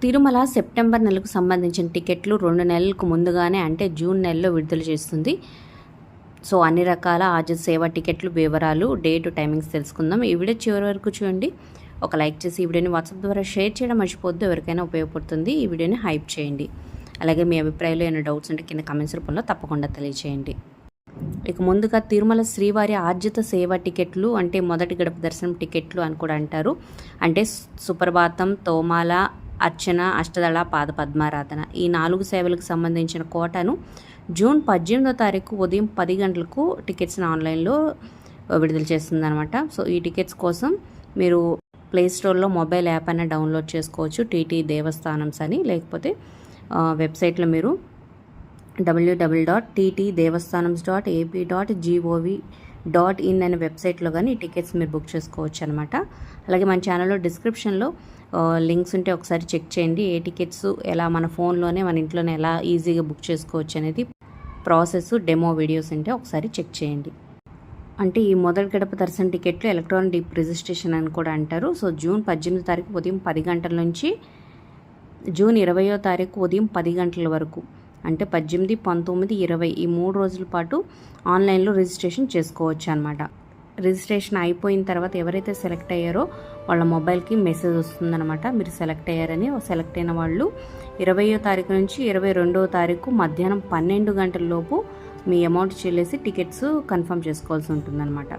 Tirumala September నెలకు సంబంధించిన టికెట్లు 2 నెలలకు ముందుగానే అంటే జూన్ నెలలో విడుదల చేస్తుంది. సో అన్ని రకాల ఆర్జిత సేవ టికెట్లు వివరాలు, డేట్, టైమింగ్స్ తెలుసుకుందాం. ఈ వీడియో చివరి వరకు చూడండి. ఒక లైక్ చేసి ఈ వీడియోని వాట్సాప్ ద్వారా షేర్ చేయడం మర్చిపోద్దు. ఎవరికైనా ఉపయోగపడుతుంది. ఈ వీడియోని హైప్ చేయండి. అలాగే మీ అభిప్రాయాలు ఏమైనా డౌట్స్ ఉంటే కింద కామెంట్స్ రూపంలో తప్పకుండా తెలియజేయండి. ఇక ముందుగా తిరుమల శ్రీవారి ఆర్జిత సేవ టికెట్లు అంటే మొదటి గడప దర్శనం టికెట్లు అని కూడా అంటారు. అంటే సుప్రభాతం, తోమాల, అర్చన, అష్టదళ, పాద పద్మారాధన ఈ 4 సేవలకు సంబంధించిన కోటాను జూన్ 18వ తారీఖు ఉదయం 10 గంటలకు టికెట్స్ని ఆన్లైన్లో విడుదల చేస్తుందన్నమాట. సో ఈ టికెట్స్ కోసం మీరు ప్లేస్టోర్లో మొబైల్ యాప్ అయినా డౌన్లోడ్ చేసుకోవచ్చు, టీటీ దేవస్థానమ్స్ అని. లేకపోతే వెబ్సైట్లో మీరు www.ttdevastanams.ap.gov.in అనే వెబ్సైట్లో కానీ ఈ టికెట్స్ మీరు బుక్ చేసుకోవచ్చు అనమాట. అలాగే మన ఛానల్లో డిస్క్రిప్షన్లో లింక్స్ ఉంటే ఒకసారి చెక్ చేయండి. ఏ టికెట్స్ ఎలా మన ఫోన్లోనే మన ఇంట్లోనే ఎలా ఈజీగా బుక్ చేసుకోవచ్చు అనేది ప్రాసెస్, డెమో వీడియోస్ ఉంటే ఒకసారి చెక్ చేయండి. అంటే ఈ మొదటి గడప దర్శనం టికెట్లు ఎలక్ట్రానిక్ డీప్ రిజిస్ట్రేషన్ అని కూడా అంటారు. సో జూన్ 18వ తారీఖు ఉదయం 10 గంటల నుంచి జూన్ 20వ తారీఖు ఉదయం 10 గంటల వరకు అంటే 18, 19, 20 ఈ 3 రోజుల పాటు ఆన్లైన్లో రిజిస్ట్రేషన్ చేసుకోవచ్చు అనమాట. రిజిస్ట్రేషన్ అయిపోయిన తర్వాత ఎవరైతే సెలెక్ట్ అయ్యారో వాళ్ళ మొబైల్కి మెసేజ్ వస్తుందన్నమాట. మీరు సెలెక్ట్ అయ్యారని. సెలెక్ట్ అయిన వాళ్ళు 20వ తారీఖు నుంచి 22వ తారీఖు మధ్యాహ్నం 12 గంటల లోపు మీ అమౌంట్ చెల్లేసి టికెట్స్ కన్ఫర్మ్ చేసుకోవాల్సి ఉంటుందన్నమాట.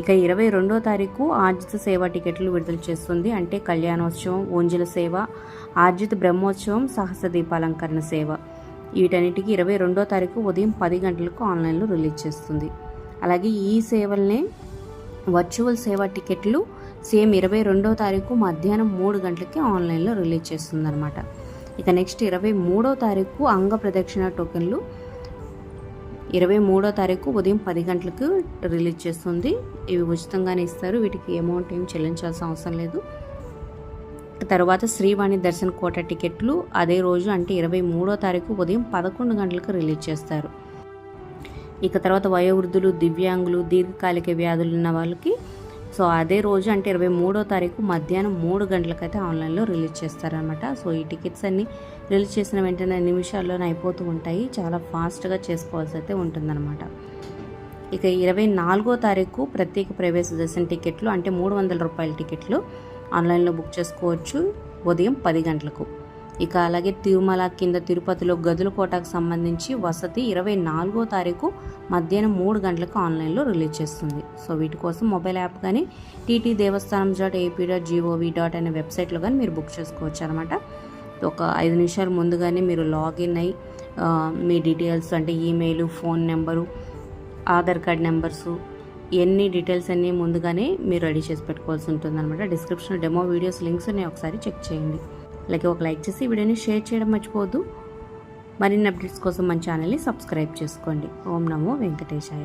ఇక 22వ తారీఖు ఆర్జిత సేవ టికెట్లు విడుదల చేస్తుంది. అంటే కళ్యాణోత్సవం, ఓంజల సేవ, ఆర్జిత బ్రహ్మోత్సవం, సహస్ర దీపాలంకరణ సేవ వీటన్నిటికీ 22వ తారీఖు ఉదయం 10 గంటలకు ఆన్లైన్లో రిలీజ్ చేస్తుంది. అలాగే ఈ సేవల్నే వర్చువల్ సేవ టికెట్లు సేమ్ 22వ తారీఖు మధ్యాహ్నం 3 గంటలకి ఆన్లైన్లో రిలీజ్ చేస్తుంది అనమాట. ఇక నెక్స్ట్ 23వ తారీఖు అంగ ప్రదక్షిణ టోకెన్లు 23వ తారీఖు ఉదయం 10 గంటలకు రిలీజ్ చేస్తుంది. ఇవి ఉచితంగానే ఇస్తారు. వీటికి అమౌంట్ ఏం చెల్లించాల్సిన అవసరం లేదు. తర్వాత శ్రీవాణి దర్శన కోట టికెట్లు అదే రోజు అంటే 23వ తారీఖు ఉదయం 11 గంటలకు రిలీజ్ చేస్తారు. ఇక తర్వాత వయోవృద్ధులు, దివ్యాంగులు, దీర్ఘకాలిక వ్యాధులు ఉన్న వాళ్ళకి సో అదే రోజు అంటే 23వ తారీఖు మధ్యాహ్నం 3 గంటలకైతే ఆన్లైన్లో రిలీజ్ చేస్తారనమాట. సో ఈ టికెట్స్ అన్నీ రిలీజ్ చేసిన వెంటనే నిమిషాల్లోనే అయిపోతూ ఉంటాయి. చాలా ఫాస్ట్గా చేసుకోవాల్సి అయితే ఉంటుందన్నమాట. ఇక 24వ తారీఖు ప్రత్యేక ప్రవేశ దర్శన టికెట్లు అంటే 300 రూపాయల టికెట్లు ఆన్లైన్లో బుక్ చేసుకోవచ్చు ఉదయం 10 గంటలకు. ఇక అలాగే తిరుమల కింద తిరుపతిలో గదుల కోటకు సంబంధించి వసతి 24వ తారీఖు మధ్యాహ్నం 3 గంటలకు ఆన్లైన్లో రిలీజ్ చేస్తుంది. సో వీటి కోసం మొబైల్ యాప్ కానీ ttdevastanams.ap.gov.in అనే వెబ్సైట్లో కానీ మీరు బుక్ చేసుకోవచ్చు అనమాట. ఒక 5 నిమిషాల ముందుగానే మీరు లాగిన్ అయ్యి మీ డీటెయిల్స్ అంటే email, phone number, Aadhaar card numbers ఎన్ని డీటెయిల్స్ అన్నీ ముందుగానే మీరు రెడీ చేసి పెట్టుకోవాల్సి ఉంటుంది అనమాట. డిస్క్రిప్షన్లో డెమో వీడియోస్ లింక్స్ ఉన్నాయి, ఒకసారి చెక్ చేయండి. అలాగే ఒక లైక్ చేసి వీడియోని షేర్ చేయడం మర్చిపోవద్దు. మరిన్ని అప్డేట్స్ కోసం మన ఛానల్ని సబ్స్క్రైబ్ చేసుకోండి. ఓం నమో వెంకటేశాయ.